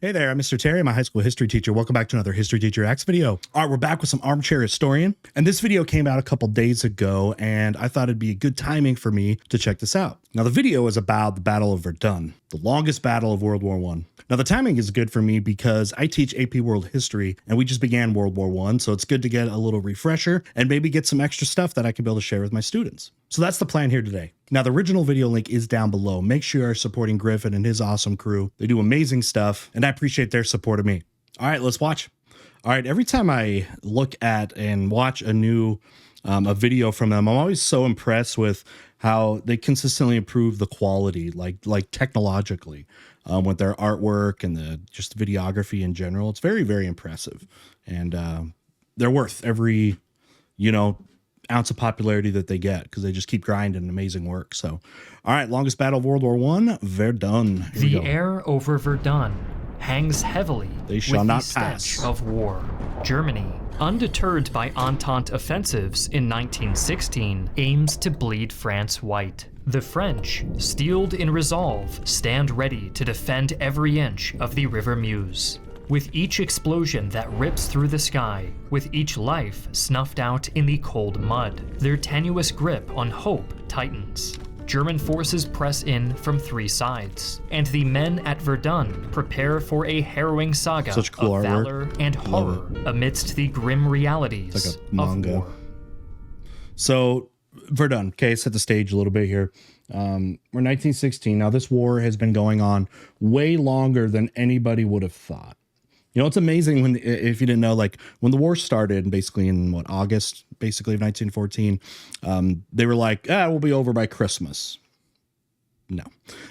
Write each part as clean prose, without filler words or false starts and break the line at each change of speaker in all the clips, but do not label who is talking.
Hey there, I'm Mr. Terry. I'm a high school history teacher. Welcome back to another History Teacher X video. All right, we're back with some Armchair Historian. And this video came out a couple days ago, and I thought it'd be a good timing for me to check this out. Now, the video is about the Battle of Verdun, the longest battle of World War I. Now, the timing is good for me because I teach AP World History, and we just began World War I, so it's good to get a little refresher and maybe get some extra stuff that I can be able to share with my students. So that's the plan here today. Now, the original video link is down below. Make sure you're supporting Griffin and his awesome crew. They do amazing stuff, and I appreciate their support of me. All right, let's watch. All right, every time I look at and watch a new a video from them, I'm always so impressed with how they consistently improve the quality, like technologically, with their artwork and just videography in general. It's very, very impressive, and they're worth every, ounce of popularity that they get because they just keep grinding amazing work. So, all right, longest battle of World War I, Verdun.
The air over Verdun hangs heavily
they shall
with
not
the
pass.
stench of war. Germany, undeterred by Entente offensives in 1916, aims to bleed France white. The French, steeled in resolve, stand ready to defend every inch of the River Meuse. With each explosion that rips through the sky, with each life snuffed out in the cold mud, their tenuous grip on hope tightens. German forces press in from three sides, and the men at Verdun prepare for a harrowing saga
Such cool
of
artwork.
valor and horror amidst the grim realities
It's like a manga.
of war.
So, Verdun, okay, set the stage a little bit here. We're 1916. Now, this war has been going on way longer than anybody would have thought. It's amazing when, if you didn't know, like when the war started, basically in August, basically of 1914, they were like, we'll be over by Christmas. No.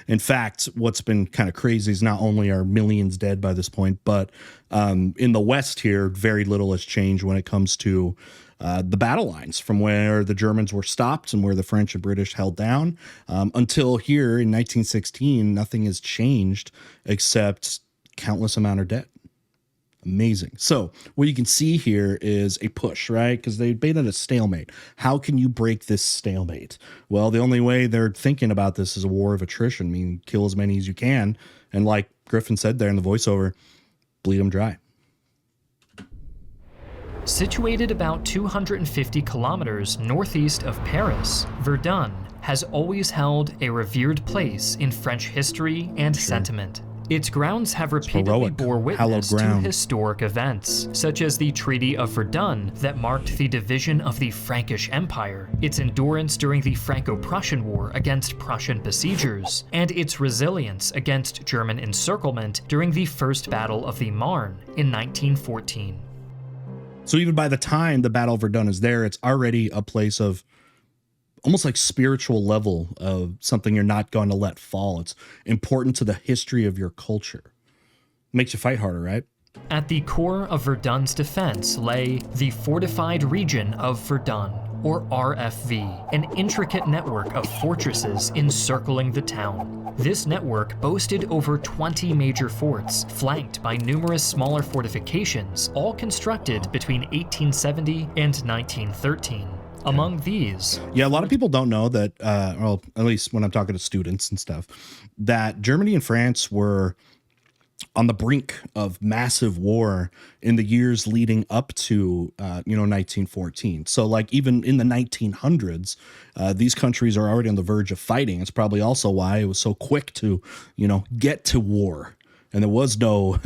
In fact, what's been kind of crazy is not only are millions dead by this point, but in the West here, very little has changed when it comes to the battle lines from where the Germans were stopped and where the French and British held down. Until here in 1916, nothing has changed except countless amount of dead. Amazing. So what you can see here is a push, right? Because they made it a stalemate. How can you break this stalemate? Well, the only way they're thinking about this is a war of attrition. I mean, kill as many as you can. And like Griffin said there in the voiceover, bleed them dry.
Situated about 250 kilometers northeast of Paris, Verdun has always held a revered place in French history and sentiment. Its grounds have repeatedly
heroic,
bore witness
hallowed
to
ground.
historic events, such as the Treaty of Verdun that marked the division of the Frankish Empire, its endurance during the Franco-Prussian War against Prussian besiegers, and its resilience against German encirclement during the First Battle of the Marne in 1914.
So even by the time the Battle of Verdun is there, it's already a place of almost like spiritual level of something you're not going to let fall. It's important to the history of your culture. Makes you fight harder, right?
At the core of Verdun's defense lay the Fortified Region of Verdun, or RFV, an intricate network of fortresses encircling the town. This network boasted over 20 major forts, flanked by numerous smaller fortifications, all constructed between 1870 and 1913. Among these...
Yeah, a lot of people don't know that, well, at least when I'm talking to students and stuff, that Germany and France were on the brink of massive war in the years leading up to, 1914. So like even in the 1900s, these countries are already on the verge of fighting. It's probably also why it was so quick to, get to war. And there was no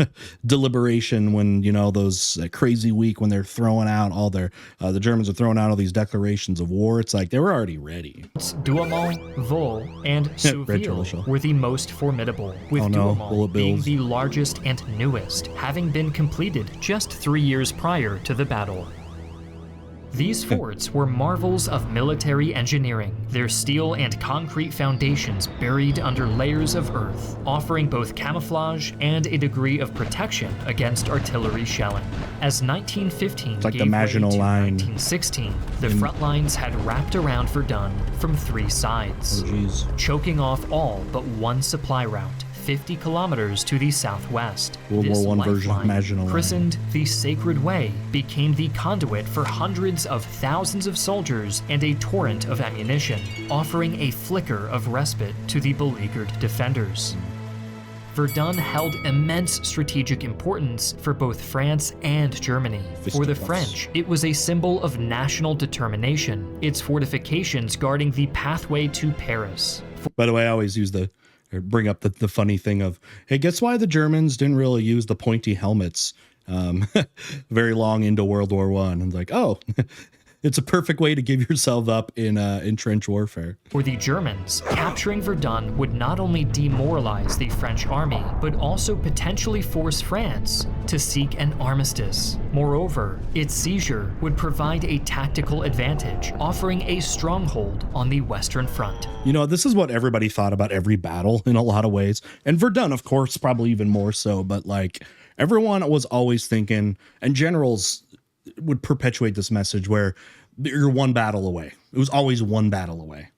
deliberation when, those crazy week when they're throwing out all their, the Germans are throwing out all these declarations of war. It's like they were already ready.
Douaumont, Vaux, and Souville were the most formidable, with Douaumont being the largest and newest, having been completed just 3 years prior to the battle. These forts were marvels of military engineering, their steel and concrete foundations buried under layers of earth, offering both camouflage and a degree of protection against artillery shelling. As 1915
like
gave
the Maginot
way to
Line
1916, the front lines had wrapped around Verdun from three sides, choking off all but one supply route, 50 kilometers to the southwest.
World War I version of Maginot Line.
Christened the Sacred Way, became the conduit for hundreds of thousands of soldiers and a torrent of ammunition, offering a flicker of respite to the beleaguered defenders. Verdun held immense strategic importance for both France and Germany. For the French, it was a symbol of national determination, its fortifications guarding the pathway to Paris.
By the way, I always bring up the funny thing of, hey, guess why the Germans didn't really use the pointy helmets very long into World War I? And like, oh, it's a perfect way to give yourself up in trench warfare.
For the Germans, capturing Verdun would not only demoralize the French army, but also potentially force France to seek an armistice. Moreover, its seizure would provide a tactical advantage, offering a stronghold on the Western Front.
You know, this is what everybody thought about every battle in a lot of ways. And Verdun, of course, probably even more so, but like everyone was always thinking, and generals would perpetuate this message where you're one battle away. It was always one battle away.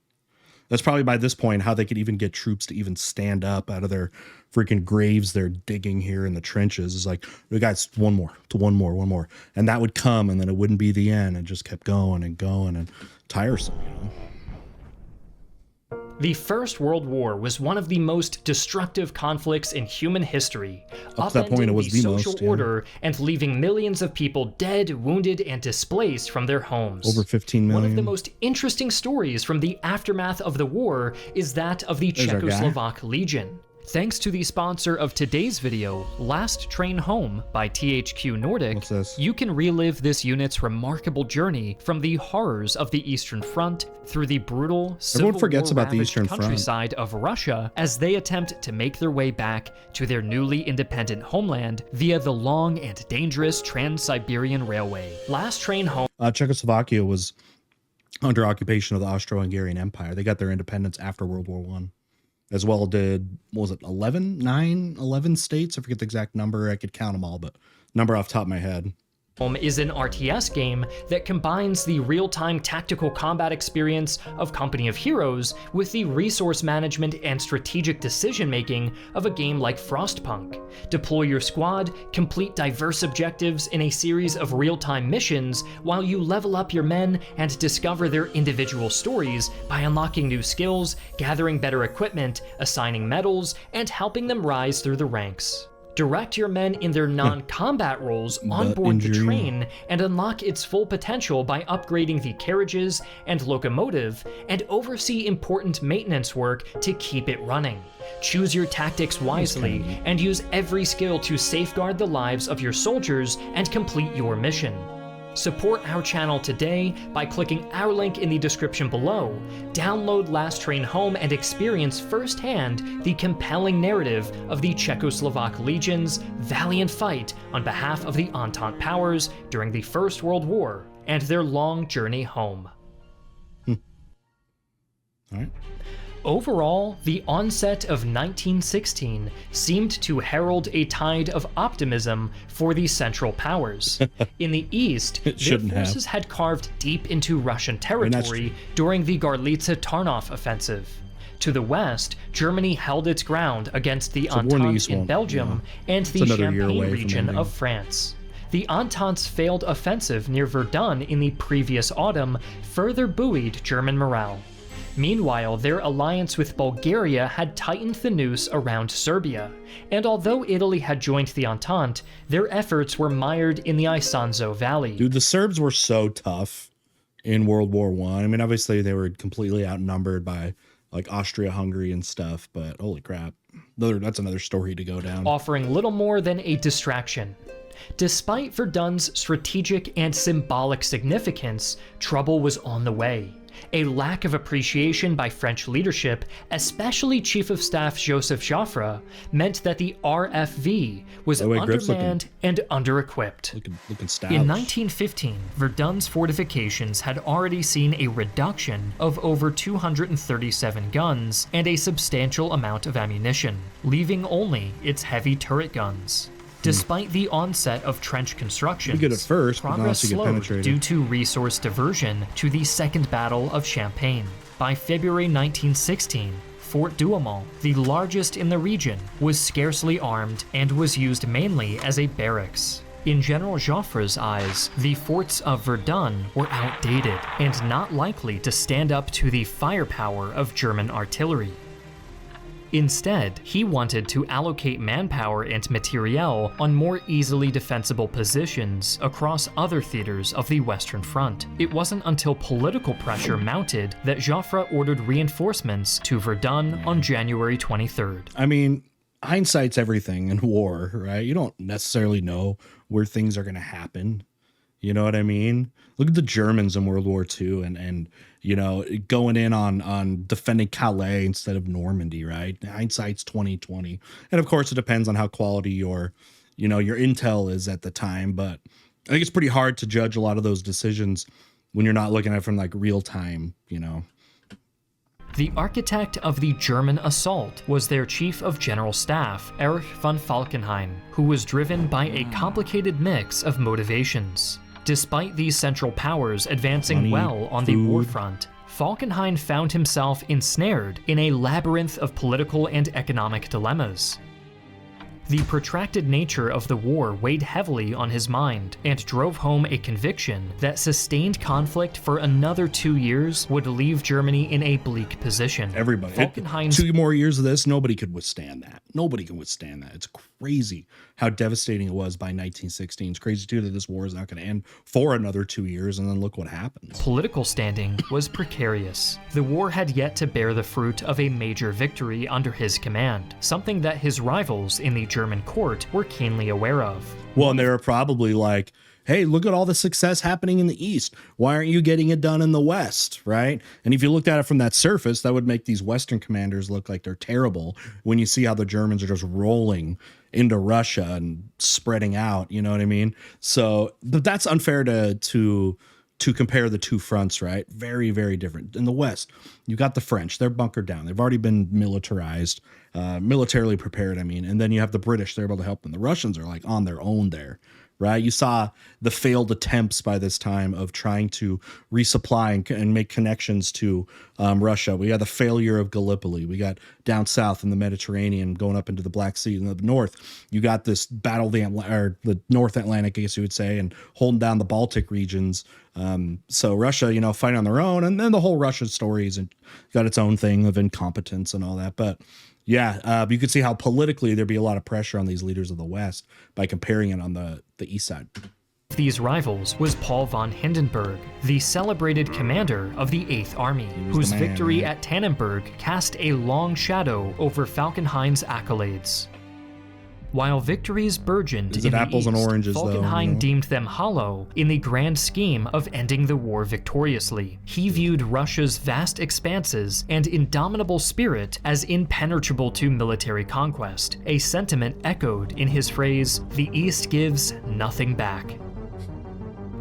That's probably by this point how they could even get troops to even stand up out of their freaking graves they're digging here in the trenches. It's like, guys, one more. And that would come, and then it wouldn't be the end. It just kept going and going and tiresome, you know?
The First World War was one of the most destructive conflicts in human history,
Up to that point, it was
the
the
social
most, yeah.
order and leaving millions of people dead, wounded, and displaced from their homes.
Over 15 million.
One of the most interesting stories from the aftermath of the war is that of the
There's our guy.
Czechoslovak Legion. Thanks to the sponsor of today's video, Last Train Home by THQ Nordic,
What's this?
you can relive this unit's remarkable journey from the horrors of the Eastern Front through the brutal
Everyone forgets about the
war-ravaged
Eastern Front.
countryside of Russia as they attempt to make their way back to their newly independent homeland via the long and dangerous Trans-Siberian Railway. Last Train Home.
Czechoslovakia was under occupation of the Austro-Hungarian Empire. They got their independence after World War I. As well did, what was it, 11 states? I forget the exact number. I could count them all, but number off the top of my head.
Is an RTS game that combines the real-time tactical combat experience of Company of Heroes with the resource management and strategic decision-making of a game like Frostpunk. Deploy your squad, complete diverse objectives in a series of real-time missions while you level up your men and discover their individual stories by unlocking new skills, gathering better equipment, assigning medals, and helping them rise through the ranks. Direct your men in their non-combat roles on board the train and unlock its full potential by upgrading the carriages and locomotive, and oversee important maintenance work to keep it running. Choose your tactics wisely and use every skill to safeguard the lives of your soldiers and complete your mission. Support our channel today by clicking our link in the description below. Download Last Train Home and experience firsthand the compelling narrative of the Czechoslovak Legion's valiant fight on behalf of the Entente powers during the First World War and their long journey home.
All right.
Overall, the onset of 1916 seemed to herald a tide of optimism for the Central Powers. In the East, their forces had carved deep into Russian territory during the Garlitsa-Tarnów offensive. To the west, Germany held its ground against the Entente in Belgium and the Champagne region of France. The Entente's failed offensive near Verdun in the previous autumn further buoyed German morale. Meanwhile, their alliance with Bulgaria had tightened the noose around Serbia, and although Italy had joined the Entente, their efforts were mired in the Isonzo Valley.
Dude, the Serbs were so tough in World War I. I mean, obviously they were completely outnumbered by like Austria-Hungary and stuff, but holy crap. That's another story to go down.
Offering little more than a distraction. Despite Verdun's strategic and symbolic significance, trouble was on the way. A lack of appreciation by French leadership, especially Chief of Staff Joseph Joffre, meant that the RFV was undermanned and under-equipped.
Looking
In 1915, Verdun's fortifications had already seen a reduction of over 237 guns and a substantial amount of ammunition, leaving only its heavy turret guns. Despite the onset of trench construction, progress slowed due to resource diversion to the Second Battle of Champagne. By February 1916, Fort Douaumont, the largest in the region, was scarcely armed and was used mainly as a barracks. In General Joffre's eyes, the forts of Verdun were outdated and not likely to stand up to the firepower of German artillery. Instead, he wanted to allocate manpower and materiel on more easily defensible positions across other theaters of the Western Front. It wasn't until political pressure mounted that Joffre ordered reinforcements to Verdun on January 23rd.
I mean, hindsight's everything in war, right? You don't necessarily know where things are going to happen. You know what I mean? Look at the Germans in World War II and you know, going in on defending Calais instead of Normandy, right? Hindsight's 2020. And of course it depends on how quality your intel is at the time, but I think it's pretty hard to judge a lot of those decisions when you're not looking at it from like real time, you know.
The architect of the German assault was their Chief of General Staff, Erich von Falkenhayn, who was driven by a complicated mix of motivations. Despite these Central Powers advancing well on the war front, Falkenhayn found himself ensnared in a labyrinth of political and economic dilemmas. The protracted nature of the war weighed heavily on his mind and drove home a conviction that sustained conflict for another 2 years would leave Germany in a bleak position.
Everybody. 2 more years of this, nobody could withstand that. Nobody can withstand that. It's crazy how devastating it was by 1916. It's crazy, too, that this war is not going to end for another 2 years, and then look what happens.
Political standing was precarious. The war had yet to bear the fruit of a major victory under his command, something that his rivals in the German court were keenly aware of.
Well, and they were probably like, hey, look at all the success happening in the East. Why aren't you getting it done in the West, right? And if you looked at it from that surface, that would make these Western commanders look like they're terrible when you see how the Germans are just rolling into Russia and spreading out, you know what I mean? So, but that's unfair to compare the two fronts, right? Very, very different. In the West, you got the French. They're bunkered down. They've already been militarized, militarily prepared, I mean. And then you have the British. They're able to help them. The Russians are like on their own there, right? You saw the failed attempts by this time of trying to resupply and make connections to Russia. We got the failure of Gallipoli. We got down south in the Mediterranean going up into the Black Sea. In the north, you got this battle of the North Atlantic, I guess you would say, and holding down the Baltic regions. So Russia, you know, fighting on their own. And then the whole Russia story has got its own thing of incompetence and all that. But yeah, you could see how politically there'd be a lot of pressure on these leaders of the West by comparing it on the east side.
These rivals was Paul von Hindenburg, the celebrated commander of the 8th Army, whose victory at Tannenberg cast a long shadow over Falkenhayn's accolades. While victories burgeoned in the
apples and
East,
oranges,
Falkenhayn deemed them hollow in the grand scheme of ending the war victoriously. He viewed Russia's vast expanses and indomitable spirit as impenetrable to military conquest, a sentiment echoed in his phrase, "The East gives nothing back."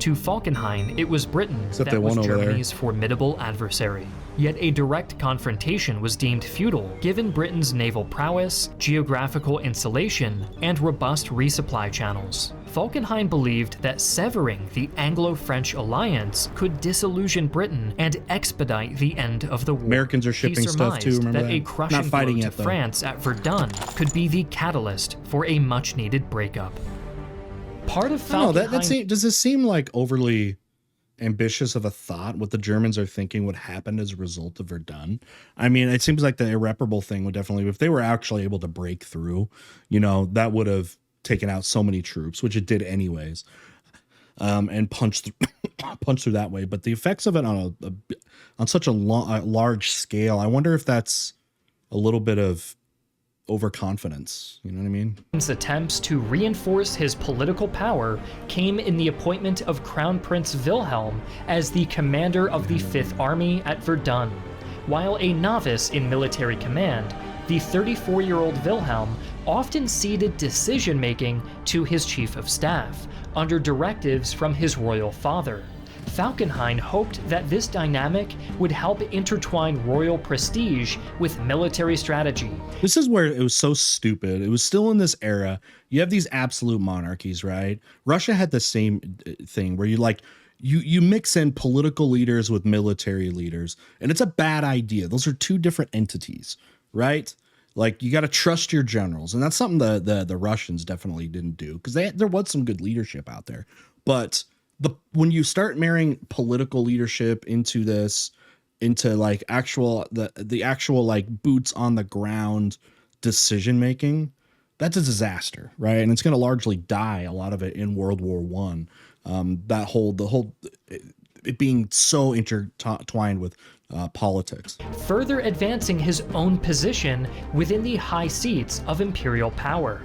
To Falkenhayn, it was Britain that was Germany's formidable adversary. Yet a direct confrontation was deemed futile, given Britain's naval prowess, geographical insulation, and robust resupply channels. Falkenhayn believed that severing the Anglo-French alliance could disillusion Britain and expedite the end of the war.
Americans are shipping stuff too, remember that?
A crushing blow to France at Verdun could be the catalyst for a much-needed breakup. Part of Falkenhayn...
does this seem like overly ambitious of a thought, what the Germans are thinking would happen as a result of Verdun? I mean, it seems like the irreparable thing would definitely, if they were actually able to break through, you know, that would have taken out so many troops, which it did anyways, and punched through that way. But the effects of it on such a large scale, I wonder if that's a little bit of overconfidence, you know what I mean?
His attempts to reinforce his political power came in the appointment of Crown Prince Wilhelm as the commander of the 5th Army at Verdun. While a novice in military command, the 34-year-old Wilhelm often ceded decision-making to his chief of staff, under directives from his royal father. Falkenhayn hoped that this dynamic would help intertwine royal prestige with military strategy.
This is where it was so stupid. It was still in this era. You have these absolute monarchies, right? Russia had the same thing where you mix in political leaders with military leaders, and it's a bad idea. Those are two different entities, right? Like, you got to trust your generals, and that's something the Russians definitely didn't do, because there was some good leadership out there. But when you start marrying political leadership into this, into like the actual like boots on the ground decision making, that's a disaster, right? And it's going to largely die, a lot of it, in World War One. It being so intertwined with politics.
Further advancing his own position within the high seats of imperial power.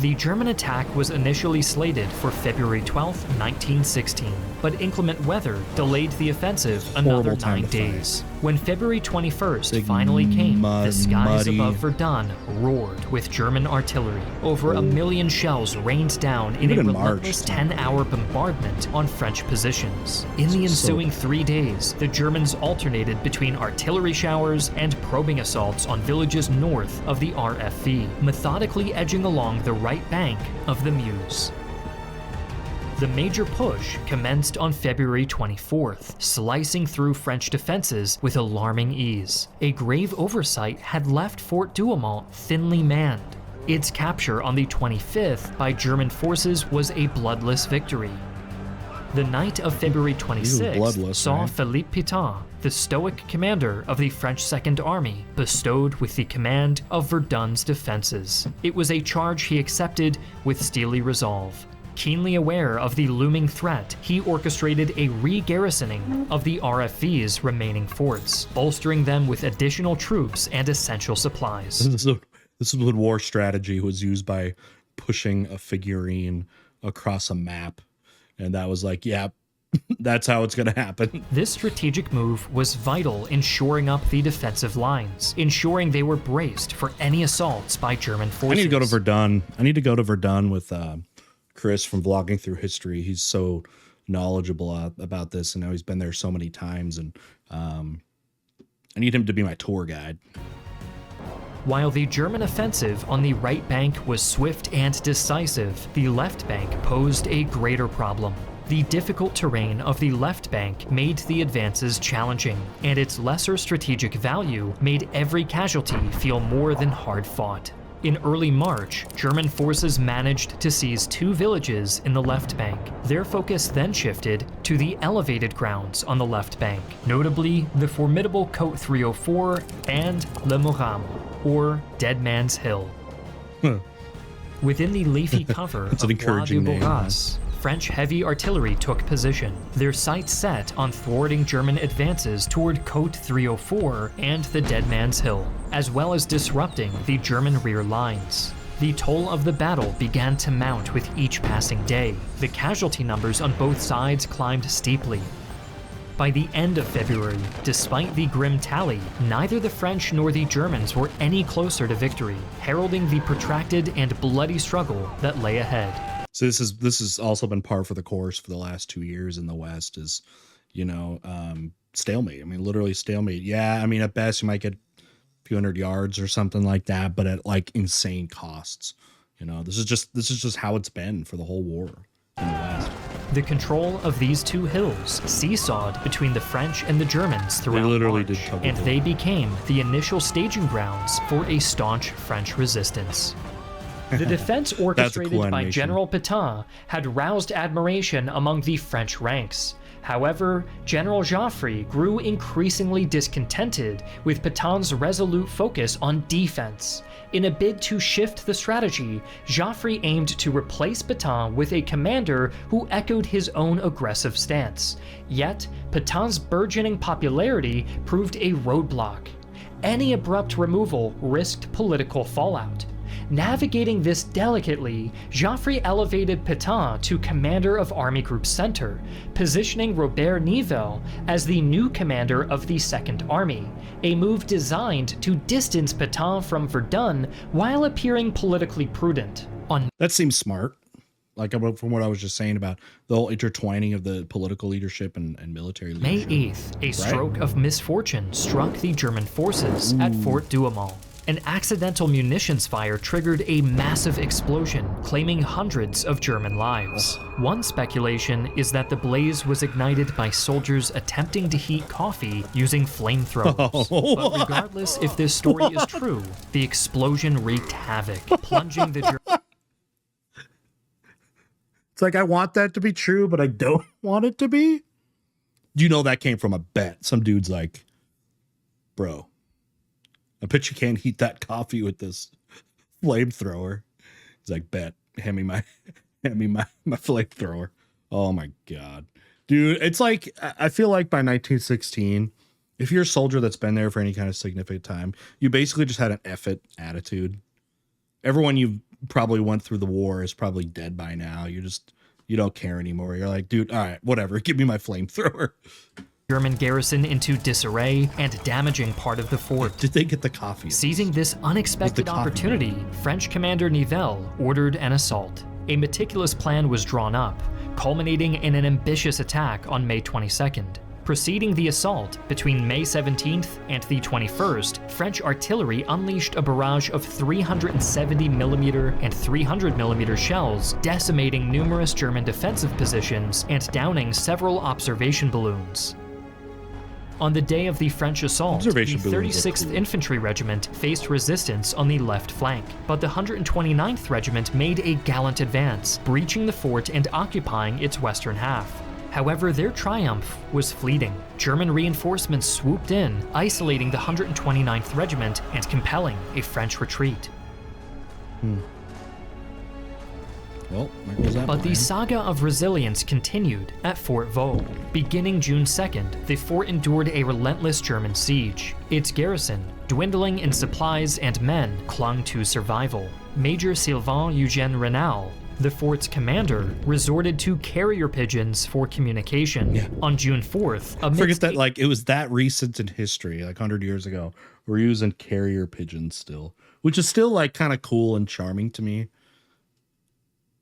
The German attack was initially slated for February 12, 1916, but inclement weather delayed the offensive another 9 days. When February 21st finally came, the skies above Verdun roared with German artillery. Over 1 million shells rained down in a relentless 10-hour bombardment on French positions. In the ensuing 3 days, the Germans alternated between artillery showers and probing assaults on villages north of the RFV, methodically edging along the right bank of the Meuse. The major push commenced on February 24th, slicing through French defenses with alarming ease. A grave oversight had left Fort Douaumont thinly manned. Its capture on the 25th by German forces was a bloodless victory. The night of February 26th saw Philippe Pétain, the stoic commander of the French Second Army, bestowed with the command of Verdun's defenses. It was a charge he accepted with steely resolve. Keenly aware of the looming threat, he orchestrated a re-garrisoning of the RFV's remaining forts, bolstering them with additional troops and essential supplies.
This is when war strategy was used by pushing a figurine across a map. And that was like, yeah, that's how it's going to happen.
This strategic move was vital in shoring up the defensive lines, ensuring they were braced for any assaults by German forces.
I need to go to Verdun. I need to go to Verdun with Chris from Vlogging Through History. He's so knowledgeable about this, and now he's been there so many times, and I need him to be my tour guide.
While the German offensive on the right bank was swift and decisive, the left bank posed a greater problem. The difficult terrain of the left bank made the advances challenging, and its lesser strategic value made every casualty feel more than hard fought. In early March, German forces managed to seize 2 villages in the left bank. Their focus then shifted to the elevated grounds on the left bank, notably the formidable Côte 304 and Le Muram, or Dead Man's Hill. Within the leafy cover of Bois du Bourras, French heavy artillery took position, their sights set on thwarting German advances toward Côte 304 and the Dead Man's Hill, as well as disrupting the German rear lines. The toll of the battle began to mount with each passing day. The casualty numbers on both sides climbed steeply. By the end of February, despite the grim tally, neither the French nor the Germans were any closer to victory, heralding the protracted and bloody struggle that lay ahead.
So this has also been par for the course for the last 2 years in the West, is, you know, stalemate. I mean, literally stalemate. Yeah, I mean, at best you might get a few hundred yards or something like that, but at like insane costs. You know, this is just how it's been for the whole war in the West.
The control of these 2 hills seesawed between the French and the Germans throughout March, and they became the initial staging grounds for a staunch French resistance. The defense orchestrated by General Pétain had roused admiration among the French ranks. However, General Joffre grew increasingly discontented with Pétain's resolute focus on defense. In a bid to shift the strategy, Joffre aimed to replace Pétain with a commander who echoed his own aggressive stance. Yet, Pétain's burgeoning popularity proved a roadblock. Any abrupt removal risked political fallout. Navigating this delicately, Joffre elevated Pétain to commander of Army Group Center, positioning Robert Nivelle as the new commander of the Second Army, a move designed to distance Pétain from Verdun while appearing politically prudent.
That seems smart. Like from what I was just saying about the whole intertwining of the political leadership and military leadership.
May 8th, a stroke of misfortune struck the German forces at Fort Douaumont. An accidental munitions fire triggered a massive explosion, claiming hundreds of German lives. One speculation is that the blaze was ignited by soldiers attempting to heat coffee using flamethrowers. But regardless if this story is true, the explosion wreaked havoc, plunging the German...
It's like, I want that to be true, but I don't want it to be. You know that came from a bet. Some dude's like, bro, I bet you can't heat that coffee with this flamethrower. He's like, bet, hand me my flamethrower. Oh my God, dude. It's like, I feel like by 1916, if you're a soldier that's been there for any kind of significant time, you basically just had an F it attitude. Everyone you probably went through the war is probably dead by now. You don't care anymore. You're like, dude, all right, whatever. Give me my flamethrower.
German garrison into disarray and damaging part of the fort.
Did they get the coffee?
Seizing this unexpected opportunity, French commander Nivelle ordered an assault. A meticulous plan was drawn up, culminating in an ambitious attack on May 22nd. Preceding the assault, between May 17th and the 21st, French artillery unleashed a barrage of 370mm and 300mm shells, decimating numerous German defensive positions and downing several observation balloons. On the day of the French assault, the 36th Infantry Regiment faced resistance on the left flank, but the 129th Regiment made a gallant advance, breaching the fort and occupying its western half. However, their triumph was fleeting. German reinforcements swooped in, isolating the 129th Regiment and compelling a French retreat.
Well, there goes that
But
plan.
the saga of resilience continued at Fort Vaux. Beginning June 2nd, the fort endured a relentless German siege. Its garrison, dwindling in supplies and men, clung to survival. Major Sylvain Eugène Renal, the fort's commander, resorted to carrier pigeons for communication.
Yeah.
On June 4th,
Forget that, like, it was that recent in history, like 100 years ago. We're using carrier pigeons still, which is still like kind of cool and charming to me.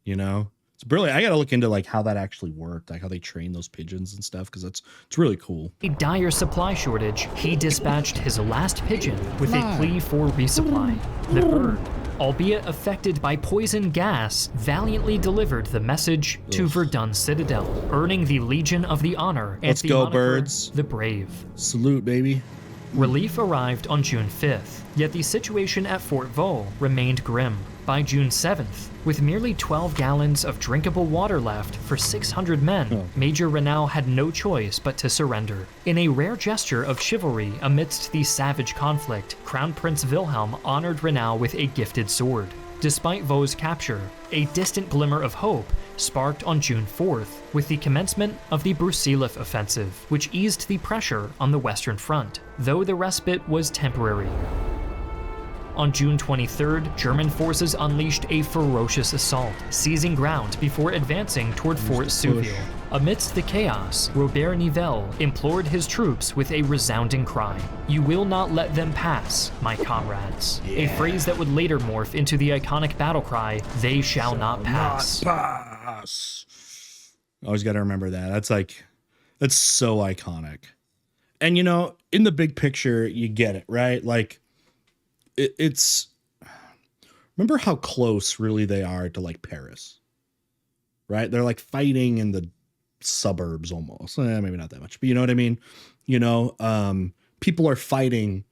You know, it's brilliant. I got to look into like how that actually worked, like how they train those pigeons and stuff, because it's really cool.
a dire supply shortage, he dispatched his last pigeon with a plea for resupply. The bird, albeit affected by poison gas, valiantly delivered the message to Verdun Citadel, earning the Legion of the Honor and
Let's
the
go,
moniker,
birds.
The Brave.
Salute, baby.
Relief arrived on June 5th, yet the situation at Fort Vaux remained grim. By June 7th, with merely 12 gallons of drinkable water left for 600 men, Major Renal had no choice but to surrender. In a rare gesture of chivalry amidst the savage conflict, Crown Prince Wilhelm honored Renal with a gifted sword. Despite Vaux's capture, a distant glimmer of hope sparked on June 4th with the commencement of the Brusilov offensive, which eased the pressure on the Western Front, though the respite was temporary. On June 23rd, German forces unleashed a ferocious assault, seizing ground before advancing toward Fort Souville. Amidst the chaos, Robert Nivelle implored his troops with a resounding cry, "You will not let them pass, my comrades." A phrase that would later morph into the iconic battle cry, "They shall not pass."
Always got to remember that. That's so iconic. And you know, in the big picture, you get it, right? Like, it's remember how close really they are to like Paris, right? They're like fighting in the suburbs almost. Maybe not that much, but you know what I mean? You know, people are fighting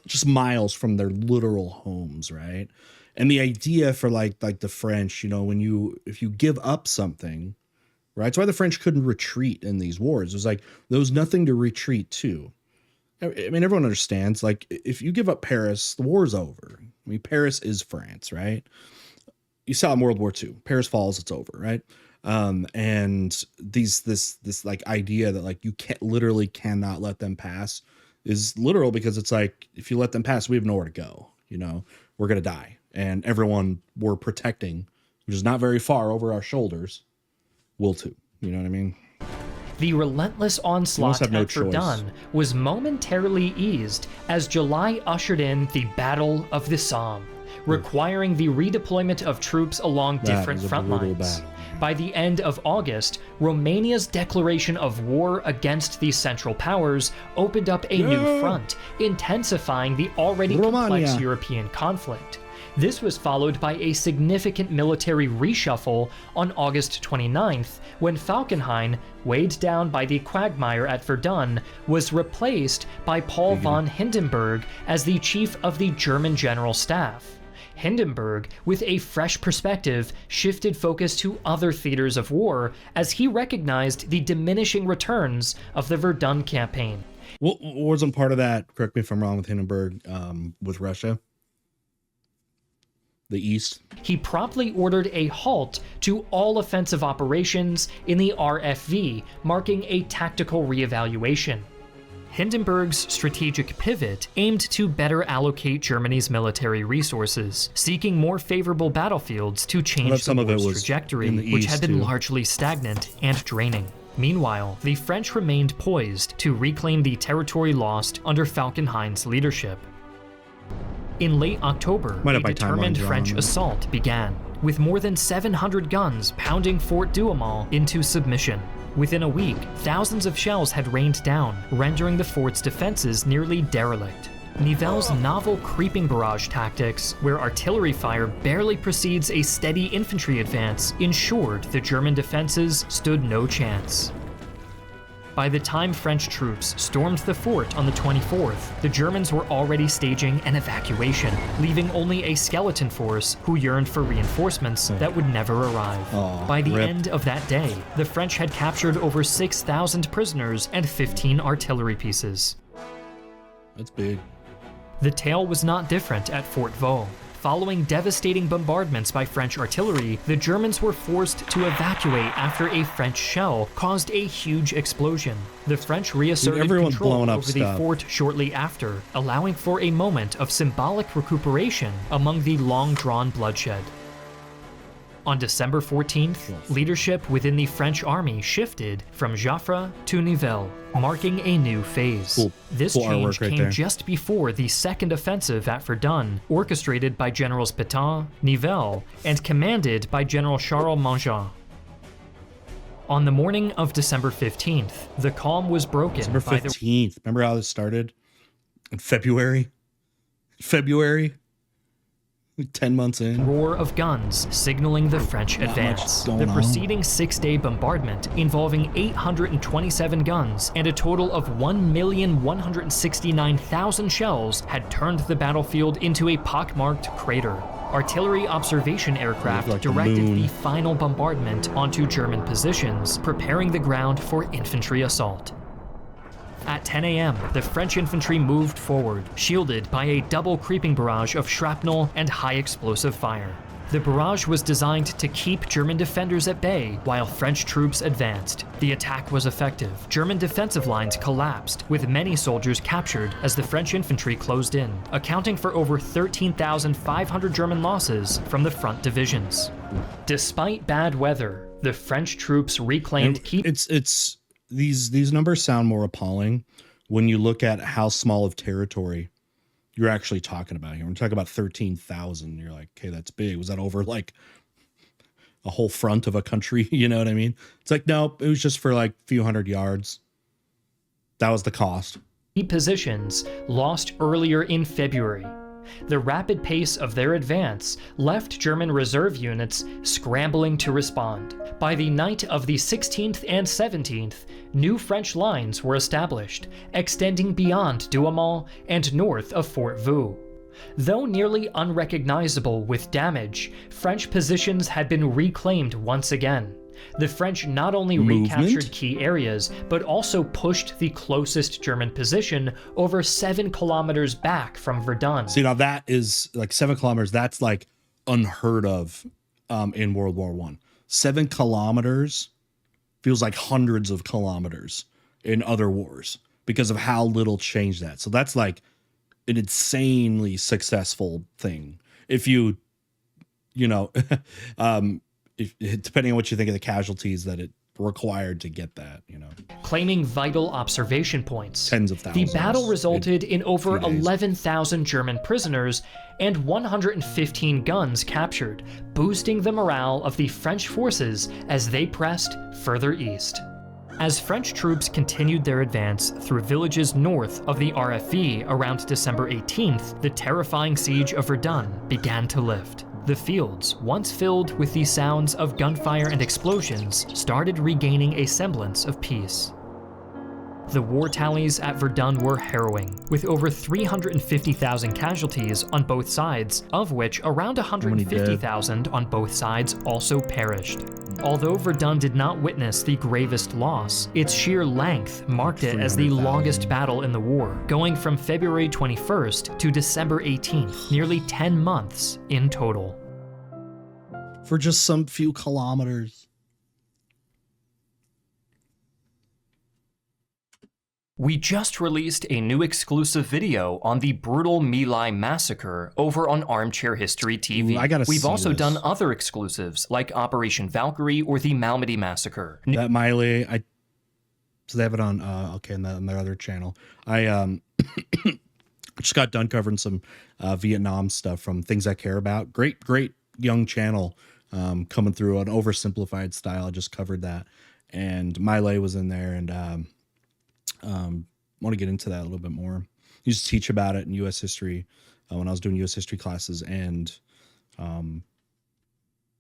just miles from their literal homes, right? And the idea for like the French, you know, if you give up something, right? That's why the French couldn't retreat in these wars. It was like, there was nothing to retreat to. I mean, everyone understands, like, if you give up Paris, the war's over. I mean, Paris is France, right? You saw in World War II, Paris falls, it's over, right? And this like idea that like you literally cannot let them pass is literal, because it's like, if you let them pass, we have nowhere to go. You know, we're gonna die, and everyone we're protecting, which is not very far over our shoulders, will too. You know what I mean?
The relentless onslaught
have no
at Verdun was momentarily eased as July ushered in the Battle of the Somme, requiring the redeployment of troops along different front lines. By the end of August, Romania's declaration of war against the Central Powers opened up a new front, intensifying the already complex European conflict. This was followed by a significant military reshuffle on August 29th, when Falkenhayn, weighed down by the quagmire at Verdun, was replaced by Paul von Hindenburg as the chief of the German General Staff. Hindenburg, with a fresh perspective, shifted focus to other theaters of war as he recognized the diminishing returns of the Verdun campaign.
What wasn't part of that, correct me if I'm wrong, with Hindenburg, with Russia? The East?
He promptly ordered a halt to all offensive operations in the RFV, marking a tactical reevaluation. Hindenburg's strategic pivot aimed to better allocate Germany's military resources, seeking more favorable battlefields to change the war's trajectory, which had been largely stagnant and draining. Meanwhile, the French remained poised to reclaim the territory lost under Falkenhayn's leadership. In late October, a determined French assault began, with more than 700 guns pounding Fort Douaumont into submission. Within a week, thousands of shells had rained down, rendering the fort's defenses nearly derelict. Nivelle's novel creeping barrage tactics, where artillery fire barely precedes a steady infantry advance, ensured the German defenses stood no chance. By the time French troops stormed the fort on the 24th, the Germans were already staging an evacuation, leaving only a skeleton force who yearned for reinforcements that would never arrive. By the end of that day, the French had captured over 6,000 prisoners and 15 artillery pieces.
That's big.
The tale was not different at Fort Vaux. Following devastating bombardments by French artillery, the Germans were forced to evacuate after a French shell caused a huge explosion. The French reasserted control over the fort shortly after, allowing for a moment of symbolic recuperation among the long-drawn bloodshed. On December 14th, leadership within the French army shifted from Joffre to Nivelle, marking a new phase. This change came just before the second offensive at Verdun, orchestrated by Generals Pétain, Nivelle, and commanded by General Charles Mangin. On the morning of December 15th, the calm was broken
December 15th. Remember how this started? In February? 10 months in.
Roar of guns signaling the French advance. The preceding 6-day bombardment, involving 827 guns and a total of 1,169,000 shells, had turned the battlefield into a pockmarked crater. Artillery observation aircraft directed the final bombardment onto German positions, preparing the ground for infantry assault. At 10 a.m., the French infantry moved forward, shielded by a double creeping barrage of shrapnel and high explosive fire. The barrage was designed to keep German defenders at bay while French troops advanced. The attack was effective. German defensive lines collapsed, with many soldiers captured as the French infantry closed in, accounting for over 13,500 German losses from the front divisions. Despite bad weather, the French troops reclaimed key...
These numbers sound more appalling when you look at how small of territory you're actually talking about here. We're talking about 13,000. You're like, okay, that's big. Was that over like a whole front of a country? You know what I mean? It's like, no, it was just for like a few hundred yards. That was the cost.
Positions lost earlier in February. The rapid pace of their advance left German reserve units scrambling to respond. By the night of the 16th and 17th, new French lines were established, extending beyond Douaumont and north of Fort Vaux. Though nearly unrecognizable with damage, French positions had been reclaimed once again. The French not only recaptured key areas, but also pushed the closest German position over 7 kilometers back from Verdun.
See, now that is like 7 kilometers. That's like unheard of in World War I. 7 kilometers feels like hundreds of kilometers in other wars because of how little changed that. So that's like an insanely successful thing. If you know, depending on what you think of the casualties that it required to get that, you know.
Claiming vital observation points.
Tens of thousands.
The battle resulted in over 11,000 German prisoners and 115 guns captured, boosting the morale of the French forces as they pressed further east. As French troops continued their advance through villages north of the RFV around December 18th, the terrifying siege of Verdun began to lift. The fields, once filled with the sounds of gunfire and explosions, started regaining a semblance of peace. The war tallies at Verdun were harrowing, with over 350,000 casualties on both sides, of which around 150,000 on both sides also perished. Although Verdun did not witness the gravest loss, its sheer length marked it as the longest battle in the war, going from February 21st to December 18th, nearly 10 months in total.
For just some few kilometers.
We just released a new exclusive video on the brutal My Lai massacre over on Armchair History TV.
Ooh,
We've also done other exclusives like Operation Valkyrie or the Malmedy massacre.
That My Lai, so they have it on okay, on their other channel. I just got done covering some Vietnam stuff from Things I Care About. Great young channel coming through an oversimplified style. I just covered that, and My Lai was in there, and want to get into that a little bit more. I used to teach about it in U.S. history when I was doing U.S. history classes, and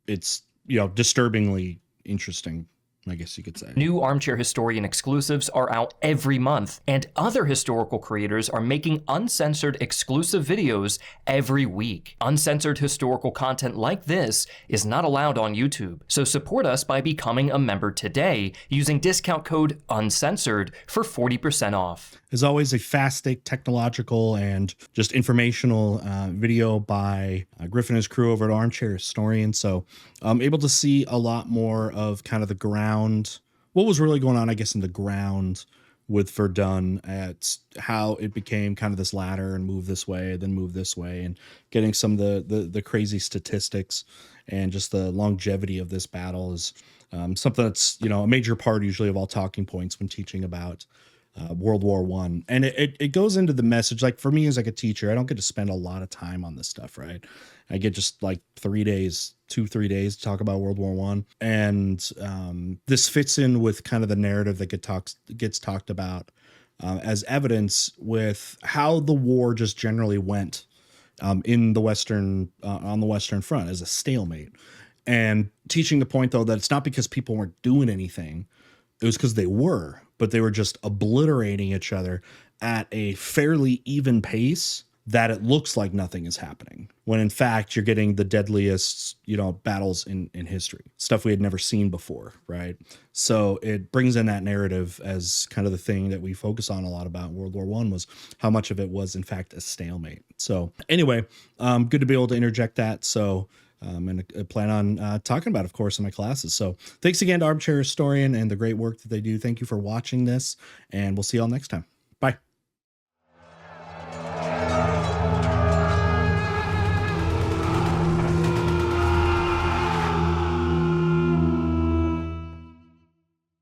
it's, you know, disturbingly interesting, I guess you could say.
New Armchair Historian exclusives are out every month, and other historical creators are making uncensored exclusive videos every week. Uncensored historical content like this is not allowed on YouTube, so support us by becoming a member today using discount code UNCENSORED for 40% off.
As always, a fastic, technological, and just informational video by Griffin and his crew over at Armchair Historian. So I'm able to see a lot more of kind of the ground, what was really going on, I guess, in the ground with Verdun, at how it became kind of this ladder and move this way, then move this way, and getting some of the crazy statistics and just the longevity of this battle is something that's, you know, a major part usually of all talking points when teaching about World War I. And it goes into the message. Like for me as like a teacher, I don't get to spend a lot of time on this stuff, right? I get just like 3 days, 2-3 days to talk about World War I. And this fits in with kind of the narrative that gets talked about as evidence with how the war just generally went in the Western, on the Western Front as a stalemate. And teaching the point, though, that it's not because people weren't doing anything. It was because they were, but they were just obliterating each other at a fairly even pace that it looks like nothing is happening, when in fact you're getting the deadliest, you know, battles in history, stuff we had never seen before, right? So it brings in that narrative as kind of the thing that we focus on a lot about World War I, was how much of it was in fact a stalemate. So anyway, good to be able to interject that. So and I plan on talking about, of course, in my classes. So thanks again to Armchair Historian and the great work that they do. Thank you for watching this, and we'll see you all next time.